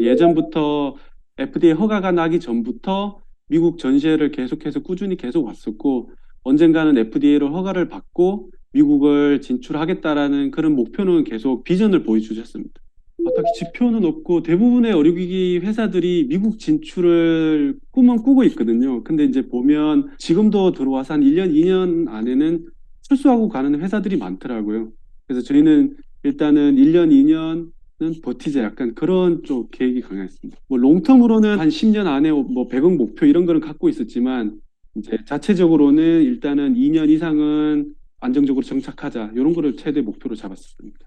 예전부터 FDA 허가가 나기 전부터 미국 전시회를 계속해서 꾸준히 계속 왔었고 언젠가는 FDA로 허가를 받고 미국을 진출하겠다라는 그런 목표는 계속 비전을 보여주셨습니다. 딱히 지표는 없고 대부분의 의료기기 회사들이 미국 진출을 꿈은 꾸고 있거든요. 근데 이제 보면 지금도 들어와서 한 1년, 2년 안에는 철수하고 가는 회사들이 많더라고요. 그래서 저희는 일단은 1년, 2년은 버티자 약간 그런 쪽 계획이 강했습니다. 뭐 롱텀으로는 한 10년 안에 뭐 100억 목표 이런 거는 갖고 있었지만 이제 자체적으로는 일단은 2년 이상은 안정적으로 정착하자 이런 거를 최대 목표로 잡았습니다.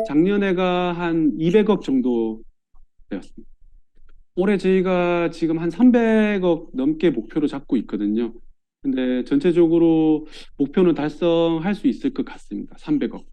작년에가 한 200억 정도 되었습니다. 올해 저희가 지금 한 300억 넘게 목표로 잡고 있거든요. 근데 전체적으로 목표는 달성할 수 있을 것 같습니다. 300억.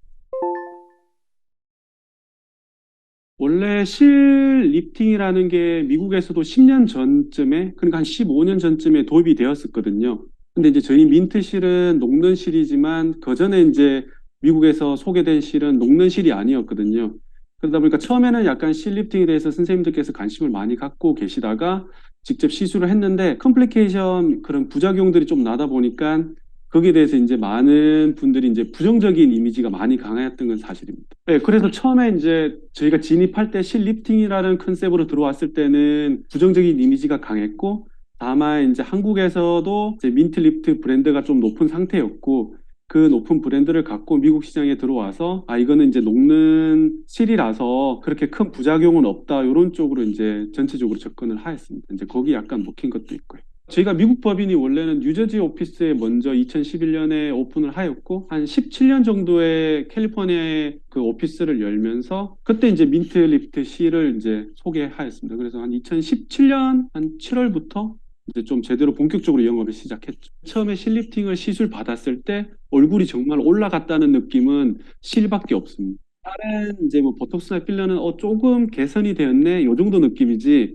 원래 실 리프팅이라는 게 미국에서도 10년 전쯤에, 그러니까 한 15년 전쯤에 도입이 되었었거든요. 근데 이제 저희 민트 실은 녹는 실이지만 그 전에 이제 미국에서 소개된 실은 녹는 실이 아니었거든요. 그러다 보니까 처음에는 약간 실 리프팅에 대해서 선생님들께서 관심을 많이 갖고 계시다가 직접 시술을 했는데 컴플리케이션 그런 부작용들이 좀 나다 보니까 거기에 대해서 이제 많은 분들이 이제 부정적인 이미지가 많이 강했던 건 사실입니다. 네, 그래서 처음에 이제 저희가 진입할 때 실리프팅이라는 컨셉으로 들어왔을 때는 부정적인 이미지가 강했고, 다만 이제 한국에서도 이제 민트리프트 브랜드가 좀 높은 상태였고, 그 높은 브랜드를 갖고 미국 시장에 들어와서 아 이거는 이제 녹는 실이라서 그렇게 큰 부작용은 없다 이런 쪽으로 이제 전체적으로 접근을 하였습니다. 이제 거기 약간 먹힌 것도 있고요. 저희가 미국 법인이 원래는 뉴저지 오피스에 먼저 2011년에 오픈을 하였고 한 17년 정도의 캘리포니아에 그 오피스를 열면서 그때 이제 민트 리프트 C를 이제 소개하였습니다. 그래서 한 2017년 한 7월부터 이제 좀 제대로 본격적으로 영업을 시작했죠. 처음에 실리프팅을 시술 받았을 때 얼굴이 정말 올라갔다는 느낌은 실밖에 없습니다. 다른 이제 뭐 보톡스나 필러는 조금 개선이 되었네 요 정도 느낌이지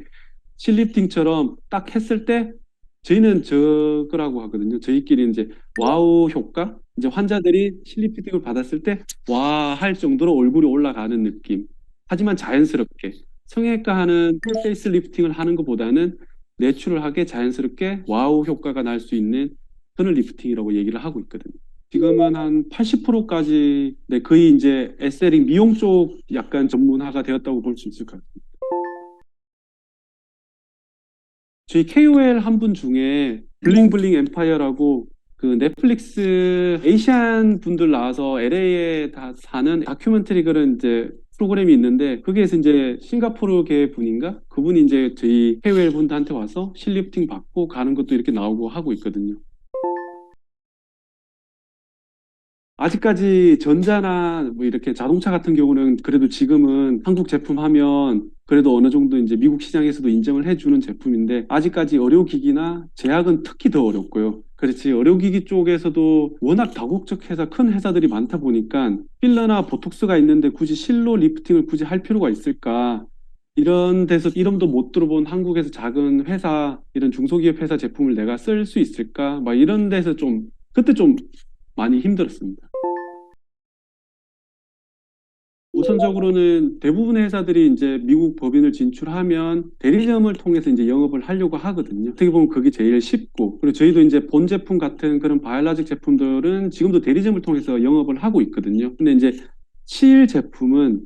실리프팅처럼 딱 했을 때 저희는 저거라고 하거든요. 저희끼리 이제 와우 효과? 이제 환자들이 실리피팅을 받았을 때 와 할 정도로 얼굴이 올라가는 느낌. 하지만 자연스럽게 성형외과 하는 풀페이스 리프팅을 하는 것보다는 내추럴하게 자연스럽게 와우 효과가 날 수 있는 그런 리프팅이라고 얘기를 하고 있거든요. 지금은 한 80%까지 네, 거의 이제 에스테릭 미용 쪽 약간 전문화가 되었다고 볼 수 있을 것 같아요. 저희 KOL 한 분 중에 블링블링 엠파이어라고 그 넷플릭스 에이시안 분들 나와서 LA에 다 사는 다큐멘터리 그런 이제 프로그램이 있는데 거기에서 이제 싱가포르계 분인가? 그분이 이제 저희 KOL 분들한테 와서 실리프팅 받고 가는 것도 이렇게 나오고 하고 있거든요. 아직까지 전자나 뭐 이렇게 자동차 같은 경우는 그래도 지금은 한국 제품 하면 그래도 어느 정도 이제 미국 시장에서도 인정을 해주는 제품인데 아직까지 의료기기나 제약은 특히 더 어렵고요. 그렇지. 의료기기 쪽에서도 워낙 다국적 회사, 큰 회사들이 많다 보니까 필러나 보톡스가 있는데 굳이 실로 리프팅을 굳이 할 필요가 있을까? 이런 데서 이름도 못 들어본 한국에서 작은 회사, 이런 중소기업 회사 제품을 내가 쓸 수 있을까? 막 이런 데서 좀, 그때 좀 많이 힘들었습니다. 우선적으로는 대부분의 회사들이 이제 미국 법인을 진출하면 대리점을 통해서 이제 영업을 하려고 하거든요. 어떻게 보면 그게 제일 쉽고, 그리고 저희도 이제 본 제품 같은 그런 바이오로직 제품들은 지금도 대리점을 통해서 영업을 하고 있거든요. 근데 이제 실 제품은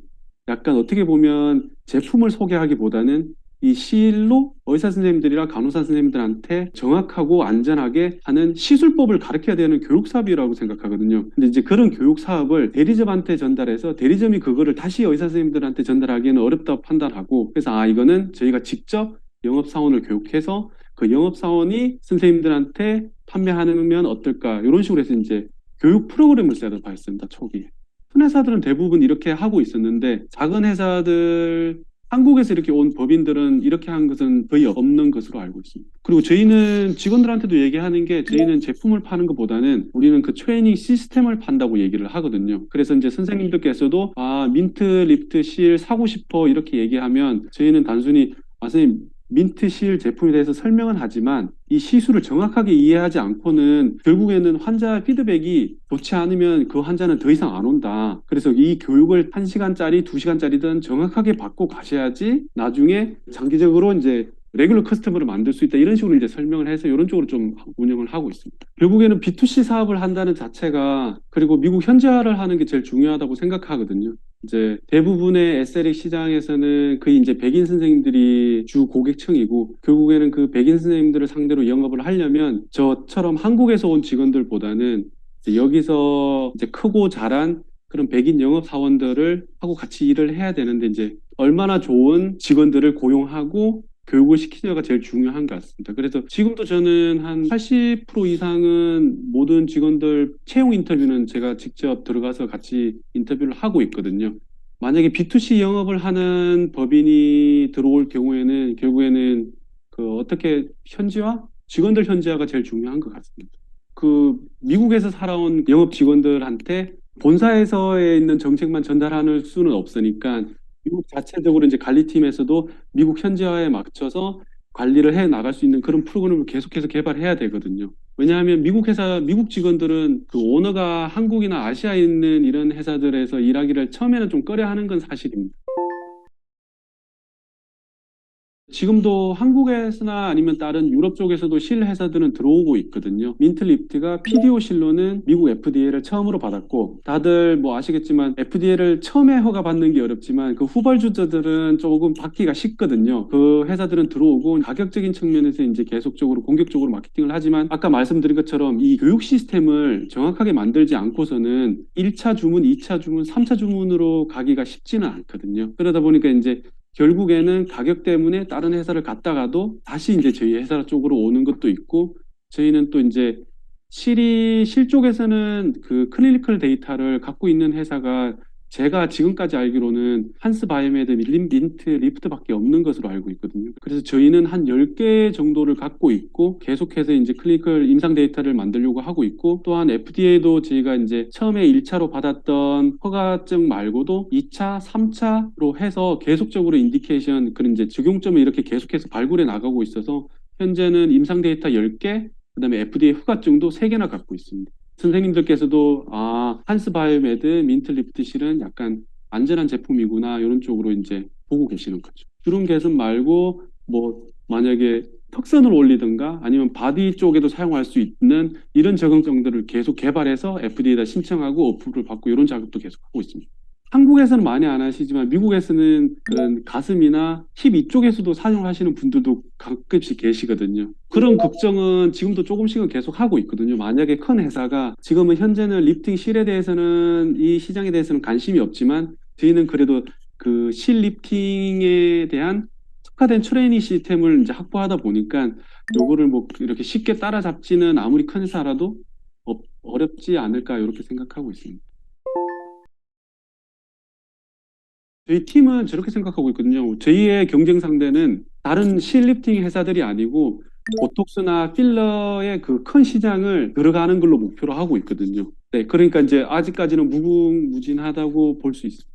약간 어떻게 보면 제품을 소개하기보다는 이 실로 의사 선생님들이랑 간호사 선생님들한테 정확하고 안전하게 하는 시술법을 가르쳐야 되는 교육 사업이라고 생각하거든요. 근데 이제 그런 교육 사업을 대리점한테 전달해서 대리점이 그거를 다시 의사 선생님들한테 전달하기는 어렵다고 판단하고 그래서 아 이거는 저희가 직접 영업 사원을 교육해서 그 영업 사원이 선생님들한테 판매하면 어떨까 이런 식으로 해서 이제 교육 프로그램을 셋업했습니다 초기에. 큰 회사들은 대부분 이렇게 하고 있었는데 작은 회사들 한국에서 이렇게 온 법인들은 이렇게 한 것은 거의 없는 것으로 알고 있습니다. 그리고 저희는 직원들한테도 얘기하는 게 저희는 제품을 파는 것보다는 우리는 그 트레이닝 시스템을 판다고 얘기를 하거든요. 그래서 이제 선생님들께서도 아, 민트 리프트 실 사고 싶어 이렇게 얘기하면 저희는 단순히 아, 선생님 민트 실 제품에 대해서 설명은 하지만 이 시술을 정확하게 이해하지 않고는 결국에는 환자 피드백이 좋지 않으면 그 환자는 더 이상 안 온다. 그래서 이 교육을 1시간짜리, 2시간짜리든 정확하게 받고 가셔야지 나중에 장기적으로 이제 레귤러 커스터머를 만들 수 있다. 이런 식으로 이제 설명을 해서 이런 쪽으로 좀 운영을 하고 있습니다. 결국에는 B2C 사업을 한다는 자체가 그리고 미국 현지화를 하는 게 제일 중요하다고 생각하거든요. 이제 대부분의 에스테릭 시장에서는 거의 이제 백인 선생님들이 주 고객층이고 결국에는 그 백인 선생님들을 상대로 영업을 하려면 저처럼 한국에서 온 직원들보다는 이제 여기서 이제 크고 자란 그런 백인 영업 사원들을 하고 같이 일을 해야 되는데 이제 얼마나 좋은 직원들을 고용하고 교육을 시키냐가 제일 중요한 것 같습니다. 그래서 지금도 저는 한 80% 이상은 모든 직원들 채용 인터뷰는 제가 직접 들어가서 같이 인터뷰를 하고 있거든요. 만약에 B2C 영업을 하는 법인이 들어올 경우에는 결국에는 그 어떻게 현지화? 직원들 현지화가 제일 중요한 것 같습니다. 그 미국에서 살아온 영업 직원들한테 본사에서에 있는 정책만 전달하는 수는 없으니까 미국 자체적으로 이제 관리팀에서도 미국 현지화에 맞춰서 관리를 해 나갈 수 있는 그런 프로그램을 계속해서 개발해야 되거든요. 왜냐하면 미국 회사, 미국 직원들은 그 오너가 한국이나 아시아에 있는 이런 회사들에서 일하기를 처음에는 좀 꺼려 하는 건 사실입니다. 지금도 한국에서나 아니면 다른 유럽 쪽에서도 실 회사들은 들어오고 있거든요. 민틀리프트가 PDO 실로는 미국 FDA를 처음으로 받았고 다들 뭐 아시겠지만 FDA를 처음에 허가 받는 게 어렵지만 그 후발주자들은 조금 받기가 쉽거든요. 그 회사들은 들어오고 가격적인 측면에서 이제 계속적으로 공격적으로 마케팅을 하지만 아까 말씀드린 것처럼 이 교육 시스템을 정확하게 만들지 않고서는 1차 주문, 2차 주문, 3차 주문으로 가기가 쉽지는 않거든요. 그러다 보니까 이제 결국에는 가격 때문에 다른 회사를 갔다가도 다시 이제 저희 회사 쪽으로 오는 것도 있고 저희는 또 이제 실 쪽에서는 그 클리니컬 데이터를 갖고 있는 회사가 제가 지금까지 알기로는 한스 바이오메드, 민트 리프트밖에 없는 것으로 알고 있거든요. 그래서 저희는 한 10개 정도를 갖고 있고 계속해서 이제 클리니컬 임상 데이터를 만들려고 하고 있고 또한 FDA도 저희가 이제 처음에 1차로 받았던 허가증 말고도 2차, 3차로 해서 계속적으로 인디케이션 그런 이제 적용점을 이렇게 계속해서 발굴해 나가고 있어서 현재는 임상 데이터 10개, 그다음에 FDA 허가증도 3개나 갖고 있습니다. 선생님들께서도 한스 바이오메드, 민틀리프트 실은 약간 안전한 제품이구나 이런 쪽으로 이제 보고 계시는 거죠. 주름 개선 말고 뭐 만약에 턱선을 올리든가 아니면 바디 쪽에도 사용할 수 있는 이런 적응성들을 계속 개발해서 FDA에다 신청하고 어프로를 받고 이런 작업도 계속 하고 있습니다. 한국에서는 많이 안 하시지만 미국에서는 그런 가슴이나 힙 이쪽에서도 사용하시는 분들도 가끔씩 계시거든요. 그런 걱정은 지금도 조금씩은 계속 하고 있거든요. 만약에 큰 회사가 지금은 현재는 리프팅 실에 대해서는 이 시장에 대해서는 관심이 없지만 저희는 그래도 그 실 리프팅에 대한 특화된 트레이닝 시스템을 이제 확보하다 보니까 요거를 뭐 이렇게 쉽게 따라잡지는 아무리 큰 회사라도 어렵지 않을까 이렇게 생각하고 있습니다. 저희 팀은 저렇게 생각하고 있거든요. 저희의 경쟁 상대는 다른 실리프팅 회사들이 아니고 보톡스나 필러의 그 큰 시장을 들어가는 걸로 목표로 하고 있거든요. 네, 그러니까 이제 아직까지는 무궁무진하다고 볼 수 있습니다.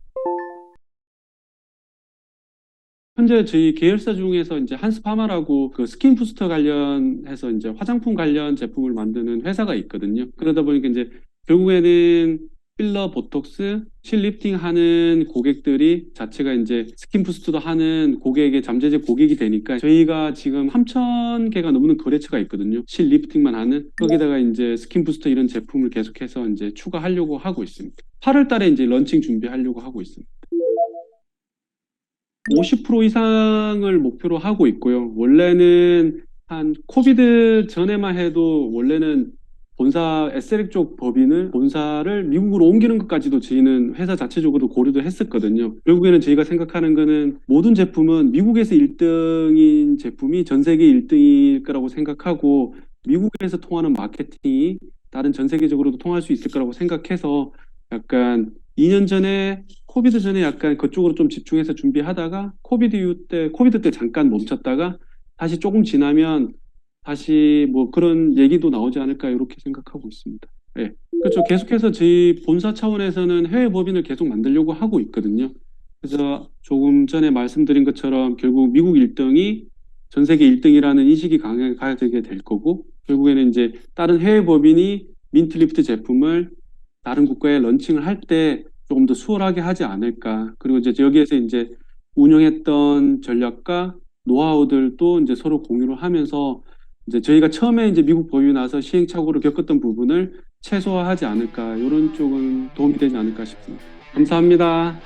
현재 저희 계열사 중에서 이제 한스파마라고 그 스킨 부스터 관련해서 이제 화장품 관련 제품을 만드는 회사가 있거든요. 그러다 보니까 이제 결국에는 필러, 보톡스, 실리프팅 하는 고객들이 자체가 이제 스킨 부스터도 하는 고객의 잠재적 고객이 되니까 저희가 지금 3,000개가 넘는 거래처가 있거든요. 실리프팅만 하는. 거기다가 이제 스킨 부스터 이런 제품을 계속해서 이제 추가하려고 하고 있습니다. 8월 달에 이제 런칭 준비하려고 하고 있습니다. 50% 이상을 목표로 하고 있고요. 원래는 한 코비드 전에만 해도 원래는 본사 에스테릭 쪽 법인을 본사를 미국으로 옮기는 것까지도 저희는 회사 자체적으로 고려도 했었거든요. 결국에는 저희가 생각하는 거는 모든 제품은 미국에서 1등인 제품이 전 세계 1등일 거라고 생각하고 미국에서 통하는 마케팅이 다른 전 세계적으로도 통할 수 있을 거라고 생각해서 약간 2년 전에 코비드 전에 약간 그쪽으로 좀 집중해서 준비하다가 코비드 때 잠깐 멈췄다가 다시 조금 지나면 다시 뭐 그런 얘기도 나오지 않을까 이렇게 생각하고 있습니다. 예. 그렇죠. 계속해서 저희 본사 차원에서는 해외 법인을 계속 만들려고 하고 있거든요. 그래서 조금 전에 말씀드린 것처럼 결국 미국 1등이 전 세계 1등이라는 인식이 강하게 될 거고, 결국에는 이제 다른 해외 법인이 민트리프트 제품을 다른 국가에 런칭을 할 때 조금 더 수월하게 하지 않을까. 그리고 이제 여기에서 이제 운영했던 전략과 노하우들도 이제 서로 공유를 하면서 이제 저희가 처음에 이제 미국 법인 나서 시행착오를 겪었던 부분을 최소화하지 않을까. 이런 쪽은 도움이 되지 않을까 싶습니다. 감사합니다.